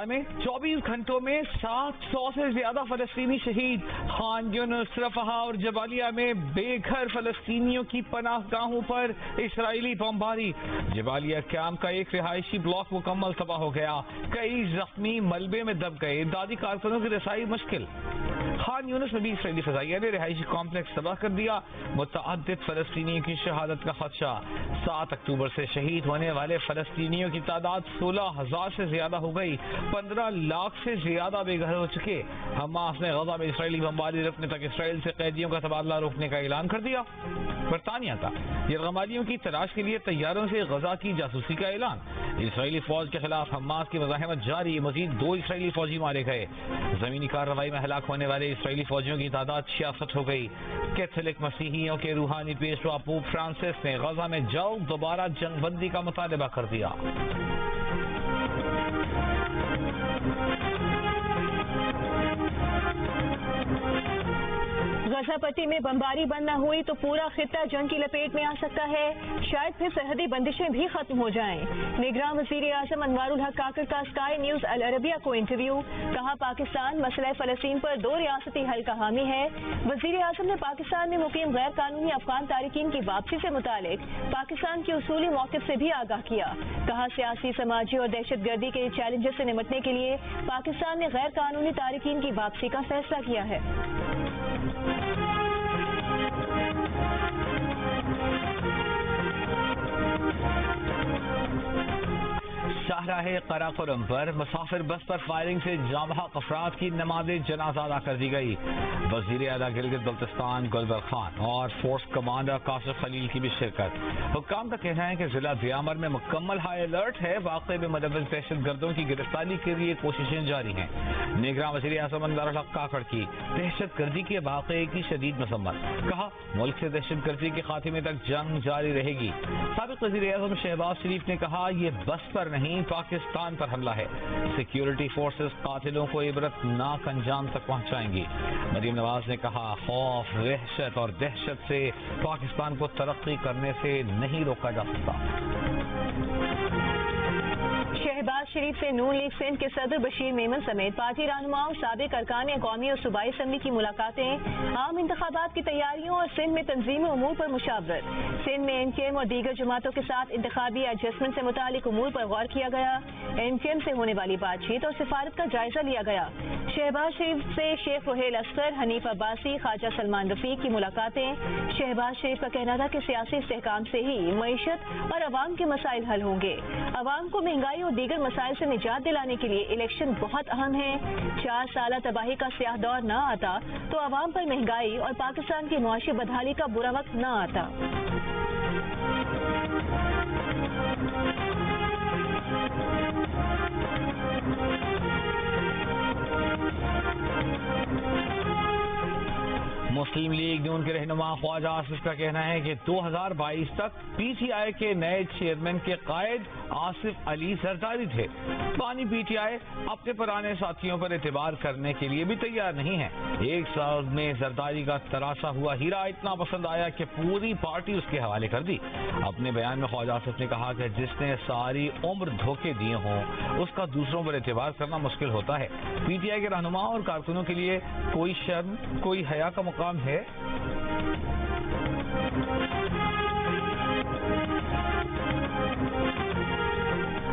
غزہ میں 24 گھنٹوں میں 700 سے زیادہ فلسطینی شہید. خان یونس، رفح اور جبالیہ میں بے گھر فلسطینیوں کی پناہ گاہوں پر اسرائیلی بمباری. جبالیہ کیمپ کا ایک رہائشی بلاک مکمل تباہ ہو گیا. کئی زخمی ملبے میں دب گئے. امدادی کارکنوں کی رسائی مشکل. خان یونس میں بھی اسرائیلی فضائیہ نے رہائشی کمپلیکس تباہ کر دیا. متعدد فلسطینیوں کی شہادت کا خدشہ. 7 اکتوبر سے شہید ہونے والے فلسطینیوں کی تعداد 16,000 سے زیادہ ہو گئی. 15 لاکھ سے زیادہ بے گھر ہو چکے. حماس نے غزہ میں اسرائیلی بمباری رکنے تک اسرائیل سے قیدیوں کا تبادلہ روکنے کا اعلان کر دیا. برطانیہ کا یرغمالیوں کی تلاش کے لیے طیاروں سے غزہ کی جاسوسی کا اعلان. اسرائیلی فوج کے خلاف حماس کی مزاحمت جاری. مزید 2 اسرائیلی فوجی مارے گئے. زمینی کارروائی میں ہلاک ہونے والے اسرائیلی فوجیوں کی تعداد 66 ہو گئی. کیتھولک مسیحیوں کے روحانی پیشوا پوپ فرانسس نے غزہ میں جلد دوبارہ جنگ بندی کا مطالبہ کر دیا. غزہ پٹی میں بمباری بند نہ ہوئی تو پورا خطہ جنگ کی لپیٹ میں آ سکتا ہے. شاید پھر سرحدی بندشیں بھی ختم ہو جائیں. نگراں وزیر اعظم انوار الحق کاکڑ کا اسکائی نیوز العربیہ کو انٹرویو. کہا پاکستان مسئلہ فلسطین پر 2 ریاستی حل کا حامی ہے. وزیر اعظم نے پاکستان میں مقیم غیر قانونی افغان تارکین کی واپسی سے متعلق پاکستان کے اصولی موقف سے بھی آگاہ کیا. کہا سیاسی، سماجی اور دہشت گردی کے چیلنجز سے نمٹنے کے لیے پاکستان نے غیر قانونی تارکین کی واپسی کا فیصلہ کیا ہے. شاہراہ قراقرم پر مسافر بس پر فائرنگ سے جام بحق افراد کی نماز جنازہ ادا کر دی گئی. وزیر اعلیٰ گلگت بلتستان گلبر خان اور فورس کمانڈر کاشف خلیل کی بھی شرکت. حکام کا کہنا ہے کہ ضلع دیامر میں مکمل ہائی الرٹ ہے. واقعے میں ملوث دہشت گردوں کی گرفتاری کے لیے کوششیں جاری ہیں. نگراں وزیر اعظم انوار الحق کاکڑ کی دہشت گردی کے واقعے کی شدید مذمت. کہا ملک سے دہشت گردی کے خاتمے تک جنگ جاری رہے گی. سابق وزیر اعظم شہباز شریف نے کہا یہ بس پر نہیں پاکستان پر حملہ ہے. سیکیورٹی فورسز قاتلوں کو عبرت ناک انجام تک پہنچائیں گی. مریم نواز نے کہا خوف، وحشت اور دہشت سے پاکستان کو ترقی کرنے سے نہیں روکا جا سکتا. شہباز شریف سے نون لیگ سندھ کے صدر بشیر میمن سمیت پارٹی رہنماؤں، سابق ارکان قومی اور صوبائی اسمبلی کی ملاقاتیں. عام انتخابات کی تیاریوں اور سندھ میں تنظیمی امور پر مشاورت. سندھ میں این کے ایم اور دیگر جماعتوں کے ساتھ انتخابی ایڈجسٹمنٹ سے متعلق امور پر غور کیا گیا. این کے ایم سے ہونے والی بات چیت اور سفارت کا جائزہ لیا گیا. شہباز شریف سے شیخ رحیل اصغر، حنیف عباسی، خواجہ سلمان رفیق کی ملاقاتیں. شہباز شریف کا کہنا تھا کہ سیاسی استحکام سے ہی معیشت اور عوام کے مسائل حل ہوں گے. عوام کو مہنگائی اور دیگر مسائل سے نجات دلانے کے لیے الیکشن بہت اہم ہے. 4 سالہ تباہی کا سیاہ دور نہ آتا تو عوام پر مہنگائی اور پاکستان کی معاشی بدحالی کا برا وقت نہ آتا. مسلم لیگ نون کے رہنما خواجہ آصف کا کہنا ہے کہ 2022 تک پی ٹی آئی کے نئے چیئرمین کے قائد آصف علی زرداری تھے. بانی پی ٹی آئی اپنے پرانے ساتھیوں پر اعتبار کرنے کے لیے بھی تیار نہیں ہے. 1 سال میں زرداری کا تراشا ہوا ہیرا اتنا پسند آیا کہ پوری پارٹی اس کے حوالے کر دی. اپنے بیان میں خواجہ آصف نے کہا کہ جس نے ساری عمر دھوکے دیے ہوں اس کا دوسروں پر اعتبار کرنا مشکل ہوتا ہے. پی ٹی آئی کے رہنما اور کارکنوں کے لیے کوئی شرم، کوئی حیا کا مقام ہے.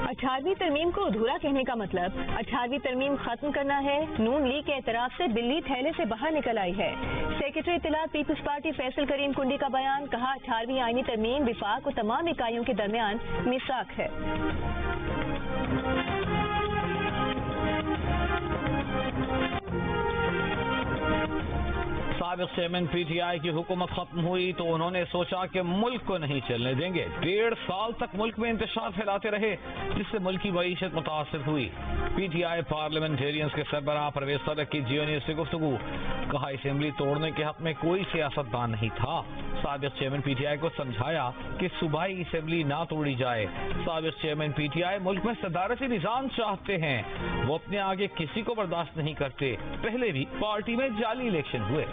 18ویں ترمیم کو ادھورا کہنے کا مطلب 18ویں ترمیم ختم کرنا ہے. نون لیگ کے اعتراف سے بلی تھیلے سے باہر نکل آئی ہے. سیکرٹری اطلاعات پیپلز پارٹی فیصل کریم کنڈی کا بیان. کہا 18ویں آئینی ترمیم وفاق اور تمام اکائیوں کے درمیان میثاق ہے. سابق چیئرمین پی ٹی آئی کی حکومت ختم ہوئی تو انہوں نے سوچا کہ ملک کو نہیں چلنے دیں گے. 1.5 سال تک ملک میں انتشار پھیلاتے رہے جس سے ملک کی معیشت متاثر ہوئی. پی ٹی آئی پارلیمنٹیرینز کے سربراہ پرویز صدق کی جیو نیوز سے گفتگو. کہا اسمبلی توڑنے کے حق میں کوئی سیاستدان نہیں تھا. سابق چیئرمین پی ٹی آئی کو سمجھایا کہ صوبائی اسمبلی نہ توڑی جائے. سابق چیئرمین پی ٹی آئی ملک میں صدارتی نظام چاہتے ہیں. وہ اپنے آگے کسی کو برداشت نہیں کرتے. پہلے بھی پارٹی میں جعلی الیکشن ہوئے.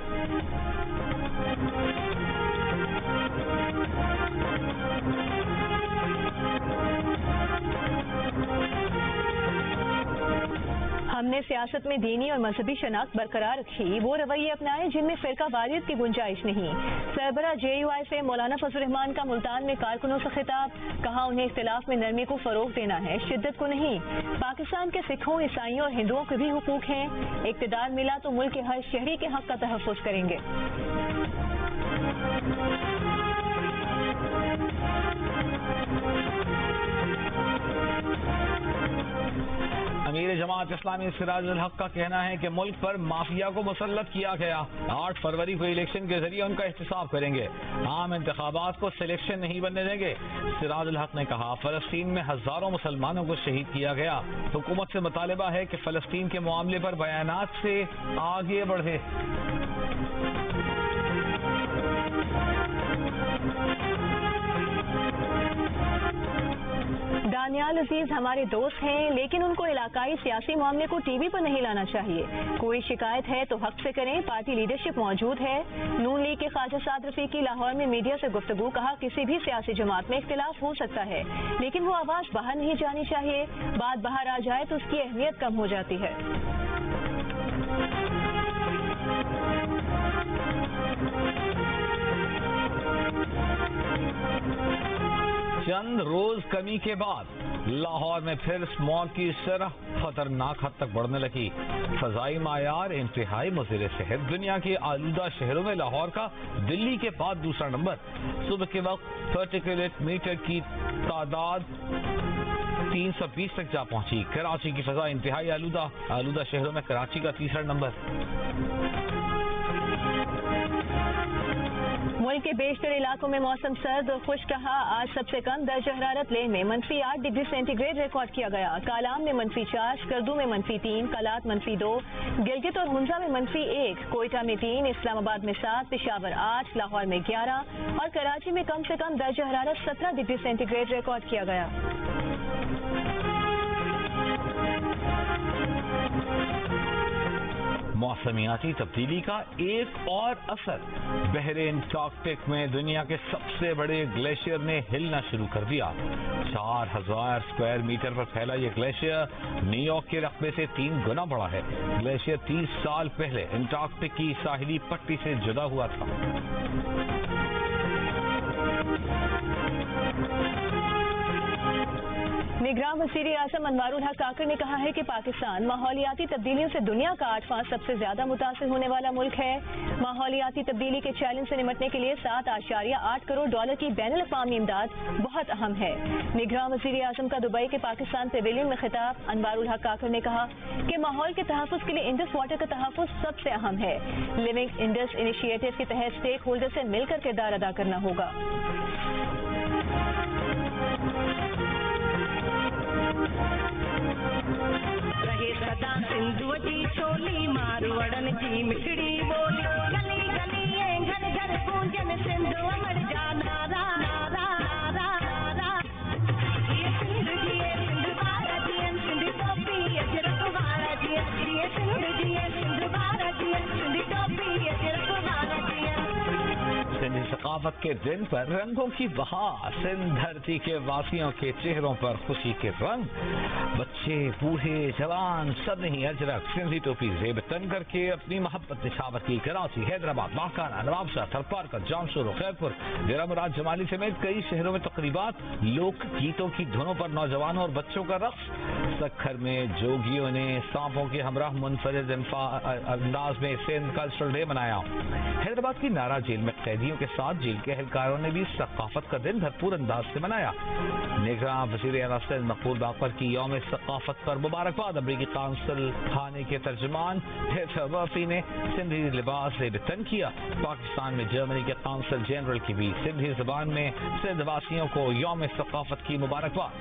ہم نے سیاست میں دینی اور مذہبی شناخت برقرار رکھی، وہ رویے اپنائے جن میں فرقہ واریت کی گنجائش نہیں۔ سربراہ JUI سے مولانا فضل الرحمان کا ملتان میں کارکنوں سے خطاب، کہا انہیں اختلاف میں نرمی کو فروغ دینا ہے، شدت کو نہیں۔ پاکستان کے سکھوں، عیسائیوں اور ہندوؤں کے بھی حقوق ہیں، اقتدار ملا تو ملک کے ہر شہری کے حق کا تحفظ کریں گے۔ امیر جماعت اسلامی سراج الحق کا کہنا ہے کہ ملک پر مافیا کو مسلط کیا گیا، 8 فروری کو الیکشن کے ذریعے ان کا احتساب کریں گے، عام انتخابات کو سلیکشن نہیں بننے دیں گے۔ سراج الحق نے کہا فلسطین میں ہزاروں مسلمانوں کو شہید کیا گیا، حکومت سے مطالبہ ہے کہ فلسطین کے معاملے پر بیانات سے آگے بڑھے۔ دانیال عزیز ہمارے دوست ہیں، لیکن ان کو علاقائی سیاسی معاملے کو ٹی وی پر نہیں لانا چاہیے۔ کوئی شکایت ہے تو حق سے کریں، پارٹی لیڈرشپ موجود ہے۔ نون لیگ کے خواجہ سعد رفیقی لاہور میں میڈیا سے گفتگو، کہا کسی بھی سیاسی جماعت میں اختلاف ہو سکتا ہے، لیکن وہ آواز باہر نہیں جانی چاہیے، بات باہر آ جائے تو اس کی اہمیت کم ہو جاتی ہے۔ چند روز کمی کے بعد لاہور میں پھر اسموگ کی شرح خطرناک حد تک بڑھنے لگی، فضائی معیار انتہائی مضر صحت، دنیا کے آلودہ شہروں میں لاہور کا دلی کے بعد دوسرا نمبر۔ صبح کے وقت پارٹیکولٹ میٹر کی تعداد 320 تک جا پہنچی۔ کراچی کی فضا انتہائی آلودہ شہروں میں کراچی کا تیسرا نمبر۔ ملک کے بیشتر علاقوں میں موسم سرد اور خشک رہا۔ آج سب سے کم درجہ حرارت لیہ میں -8 ڈگری سینٹی گریڈ ریکارڈ کیا گیا، کالام میں -4، اسکردو میں -3، کلات -2، گلگت اور ہنزا میں -1، کوئٹہ میں 3، اسلام آباد میں 7، پشاور 8، لاہور میں 11 اور کراچی میں کم سے کم درجہ حرارت 17 ڈگری سینٹی گریڈ ریکارڈ کیا گیا۔ موسمیاتی تبدیلی کا ایک اور اثر، بحر انٹارکٹک میں دنیا کے سب سے بڑے گلیشیئر نے ہلنا شروع کر دیا۔ 4000 اسکوائر میٹر پر پھیلا یہ گلیشیئر نیو یارک کے رقبے سے 3 گنا بڑا ہے۔ گلیشیئر 30 سال پہلے انٹارکٹک کی ساحلی پٹی سے جدا ہوا تھا۔ نگراں وزیر اعظم انوار الحق کاکڑ نے کہا ہے کہ پاکستان ماحولیاتی تبدیلیوں سے دنیا کا 8واں سب سے زیادہ متاثر ہونے والا ملک ہے۔ ماحولیاتی تبدیلی کے چیلنج سے نمٹنے کے لیے $7.8 کروڑ کی بین الاقوامی امداد بہت اہم ہے۔ نگراں وزیر اعظم کا دبئی کے پاکستان پیویلین میں خطاب، انوار الحق کاکڑ نے کہا کہ ماحول کے تحفظ کے لیے انڈس واٹر کا تحفظ سب سے اہم ہے۔ لیونگ انڈس انیشیٹو کے تحت اسٹیک ہولڈر سے مل کر کردار ادا کرنا ہوگا۔ رہے صدا سندھو جی چولی، مارواڑن جی مٹھڑی بولی، گلی گلی گھر گھر گونجن سندھو امر جا نارا نارا نارا۔ یہ سندھ جی سندھ بارا جی سندھ ٹوپی اجرک بارا جی، یہ سندھ جی سندھ بارا جی سندھ ٹوپی اجرک بارا جی۔ سندھی ثقافت کے دن پر رنگوں کی بہار، سندھ دھرتی کے واسیوں کے چہروں پر خوشی کے رنگ، بچے بوڑھے جوان سب نے ہی اجرک سندھی ٹوپی زیب تن کر کے اپنی محبت نشاور کی۔ کراچی، حیدرآباد، باکانہ، نوابشاہ، تھرپارکر، جامشور، خیرپور، ڈیرہ مراد جمالی سمیت کئی شہروں میں تقریبات، لوک گیتوں کی دھنوں پر نوجوانوں اور بچوں کا رقص۔ سکھر میں جوگیوں نے سانپوں کے ہمراہ منفرد انداز میں سندھ کلچرل ڈے منایا۔ حیدرآباد کی نارا جیل میں قیدیوں کے ساتھ جیل کے اہلکاروں نے بھی ثقافت کا دن بھرپور انداز سے منایا۔ نگراں وزیر اعلیٰ سندھ مقبول باقر کی یوم ثقافت پر مبارکباد۔ امریکی قونصل خانے کے ترجمان ہیتھر مرفی نے سندھی لباس زیب تن کیا۔ پاکستان میں جرمنی کے قونصل جنرل کی بھی سندھی زبان میں سندھ واسیوں کو یوم ثقافت کی مبارکباد۔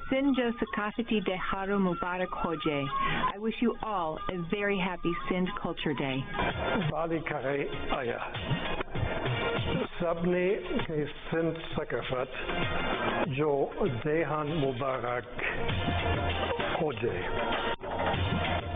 Sindh jo Sakafati Deharo Mubarak ho jaye. I wish you all a very happy Sindh Culture Day. Bali Kahe Aya. Sabne ke Sindh Sakafat jo Dehan Mubarak ho jaye.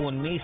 19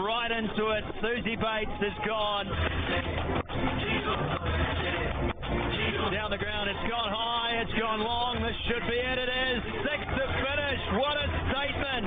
Right into it. Susie Bates is gone. Down the ground, it's gone high, it's gone long. This should be it. It is 6 to finish. What a statement.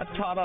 18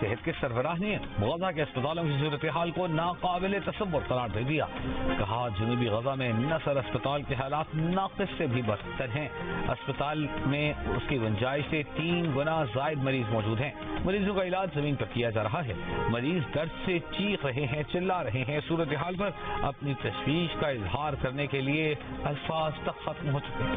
صحت کے سربراہ نے غزہ کے اسپتالوں کی صورتحال کو ناقابل تصور قرار دے دیا. کہا جنوبی غزہ میں نصر اسپتال کے حالات ناقص سے بھی بدتر ہیں. اسپتال میں اس کی گنجائش سے 3 گنا زائد مریض موجود ہیں. مریضوں کا علاج زمین پر کیا جا رہا ہے. مریض درد سے چیخ رہے ہیں, چلا رہے ہیں. صورتحال پر اپنی تشویش کا اظہار کرنے کے لیے الفاظ تک ختم ہو چکے ہیں.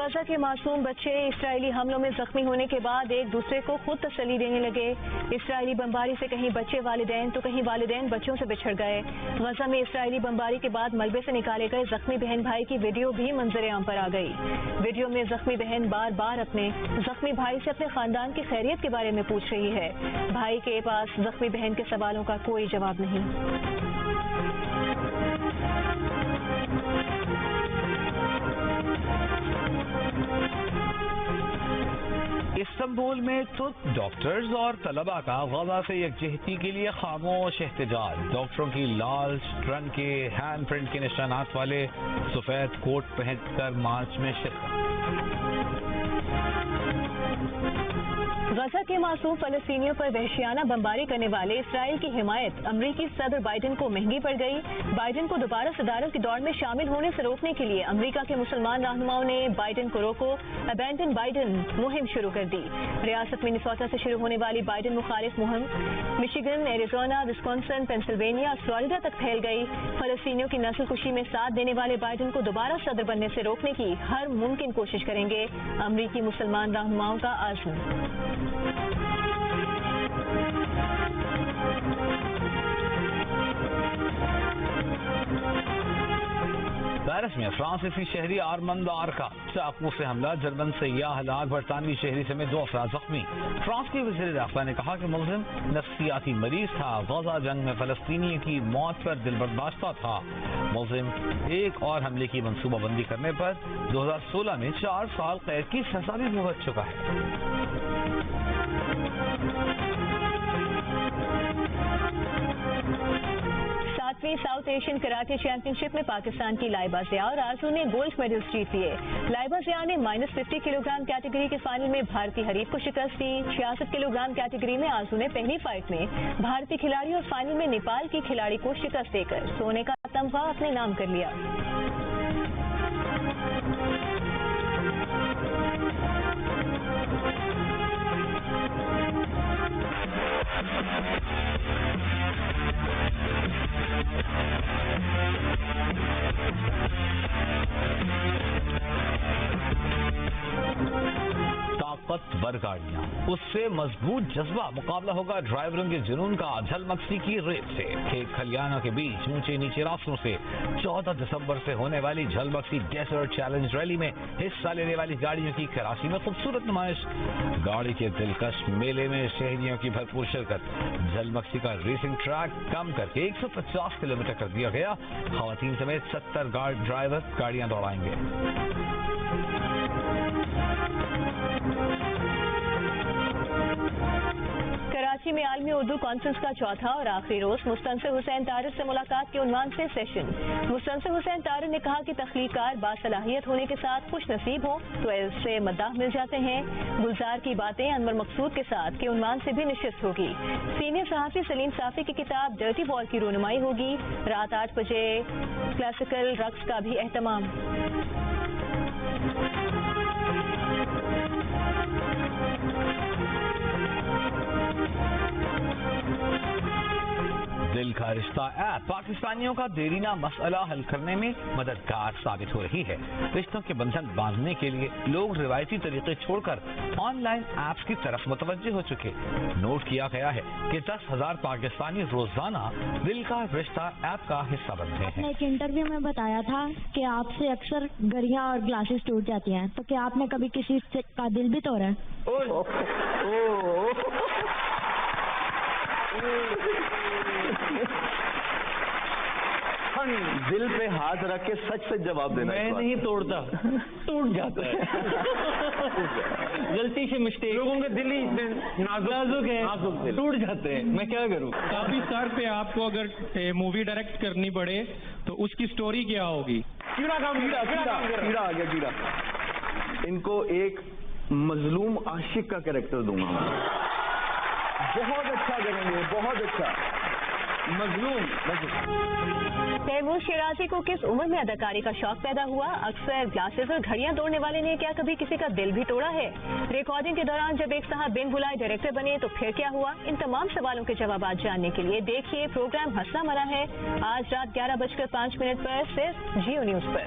غزہ کے معصوم بچے اسرائیلی حملوں میں زخمی ہونے کے بعد ایک دوسرے کو خود تسلی دینے لگے. اسرائیلی بمباری سے کہیں بچے والدین تو کہیں والدین بچوں سے بچھڑ گئے. غزہ میں اسرائیلی بمباری کے بعد ملبے سے نکالے گئے زخمی بہن بھائی کی ویڈیو بھی منظر عام پر آ گئی. ویڈیو میں زخمی بہن بار بار اپنے زخمی بھائی سے اپنے خاندان کی خیریت کے بارے میں پوچھ رہی ہے. بھائی کے پاس زخمی بہن کے سوالوں کا کوئی جواب نہیں. استنبول میں ترک ڈاکٹرز اور طلباء کا غزہ سے یکجہتی کے لیے خاموش احتجاج. ڈاکٹروں کی لال رنگ کے ہینڈ پرنٹ کے نشانات والے سفید کوٹ پہن کر مارچ میں شرکت. غزہ کے معصوم فلسطینیوں پر وحشیانہ بمباری کرنے والے اسرائیل کی حمایت امریکی صدر بائیڈن کو مہنگی پڑ گئی. بائیڈن کو دوبارہ صدارت کی دوڑ میں شامل ہونے سے روکنے کے لیے امریکہ کے مسلمان رہنماؤں نے بائیڈن کو روکو ابینڈن بائیڈن مہم شروع کر دی. ریاست منیسوٹا سے شروع ہونے والی بائیڈن مخالف مہم مشیگن, ایریزونا, وسکونسن, پینسلوینیا اور فلوریڈا تک پھیل گئی. فلسطینیوں کی نسل کشی میں ساتھ دینے والے بائیڈن کو دوبارہ صدر بننے سے روکنے کی ہر ممکن کوشش کریں گے. امریکی مسلمان رہنماؤں کا عزم. پیرس میں فرانسیسی شہری آرمند آر کا چاقو سے حملہ, جرمن سیاح ہلاک, برطانوی شہری سمیت 2 افراد زخمی. فرانس کے وزیر داخلہ نے کہا کہ ملزم نفسیاتی مریض تھا. غزہ جنگ میں فلسطینی کی موت پر دل برداشتہ تھا. ملزم ایک اور حملے کی منصوبہ بندی کرنے پر 2016 میں 4 سال قید کی سزا بھی بھگت چکا ہے. ساؤتھ ایشین کراٹے چیمپئن شپ میں پاکستان کی لائبہ ضیاء اور آرزو نے گولڈ میڈلز جیت لیے. لائبہ ضیاء نے -50 کلو گرام کیٹیگری کے فائنل میں بھارتی حریف کو شکست دی. 66 کلو گرام کیٹیگری میں آرزو نے پہلی فائٹ میں بھارتی کھلاڑی اور فائنل میں نیپال کی کھلاڑی کو شکست دے کر سونے کا تمغہ اپنے نام کر لیا. طاقتور گاڑیاں, اس سے مضبوط جذبہ. مقابلہ ہوگا ڈرائیوروں کے جنون کا جھلمکسی کی ریت سے. کھیت کھلیانوں کے بیچ اونچے نیچے راستوں سے 14 دسمبر سے ہونے والی جھلمکسی ڈیزرٹ چیلنج ریلی میں حصہ لینے والی گاڑیوں کی کراچی میں خوبصورت نمائش. گاڑی کے دلکش میلے میں شہریوں کی بھرپور شرکت. جھلمکسی کا ریسنگ ٹریک کم کر کے 150 کلومیٹر کر دیا گیا. خواتین سمیت 70 ڈرائیور گاڑیاں دوڑائیں گے. کراچی میں عالمی اردو کانفرنس کا چوتھا اور آخری روز مستنصر حسین طارق سے ملاقات کے عنوان سے سیشن. مستنصر حسین طارق نے کہا کہ تخلیق کار باصلاحیت ہونے کے ساتھ خوش نصیب ہوں تو ایسے مداح مل جاتے ہیں. گلزار کی باتیں انور مقصود کے ساتھ کے عنوان سے بھی نشست ہوگی. سینئر صحافی سلیم صافی کی کتاب ڈرٹی وال کی رونمائی ہوگی. رات 8 بجے کلاسیکل رقص کا بھی اہتمام. دل کا رشتہ ایپ پاکستانیوں کا دیرینہ مسئلہ حل کرنے میں مددگار ثابت ہو رہی ہے. رشتوں کے بندھن باندھنے کے لیے لوگ روایتی طریقے چھوڑ کر آن لائن ایپس کی طرف متوجہ ہو چکے. نوٹ کیا گیا ہے کہ 10,000 پاکستانی روزانہ دل کا رشتہ ایپ کا حصہ بنتے ہیں. ایک انٹرویو میں بتایا تھا کہ آپ سے اکثر گھڑیاں اور گلاسز ٹوٹ جاتی ہیں, تو کیا آپ نے کبھی کسی کا دل بھی توڑا ہے؟ دل پہ ہاتھ رکھ کے سچ سچ جواب دینا. میں نہیں توڑتا, ٹوٹ جاتا ہے. غلطی سے مسٹیک. لوگوں کے دل ہی نازک ہے, ٹوٹ جاتے ہیں. میں کیا کروں؟ کافی سر پہ آپ کو اگر مووی ڈائریکٹ کرنی پڑے تو اس کی سٹوری کیا ہوگی؟ کیڑا آ گیا کیڑا. ان کو ایک مظلوم عاشق کا کریکٹر دوں گا. بہت اچھا کریں گے, بہت اچھا. مظلوم. تیمور شیرازی کو کس عمر میں اداکاری کا شوق پیدا ہوا؟ اکثر گلاسز اور گھڑیاں توڑنے والے نے کیا کبھی کسی کا دل بھی توڑا ہے؟ ریکارڈنگ کے دوران جب ایک صاحب بن بلائے ڈائریکٹر بنے تو پھر کیا ہوا؟ ان تمام سوالوں کے جوابات جاننے کے لیے دیکھیے پروگرام ہنسنا مرا ہے آج رات 11:05 پر صرف جیو نیوز پر.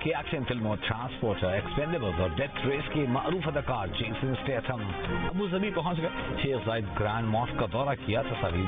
کی ایکشن فلموں ٹرانسپورٹر, ایکسپینڈیبلز اور ڈیتھ ریس کے معروف اداکار جیسن اسٹیتھم ابو ظبی پہنچ گئے. شیخ زاید گرینڈ ماسک کا دورہ کیا. تصاویر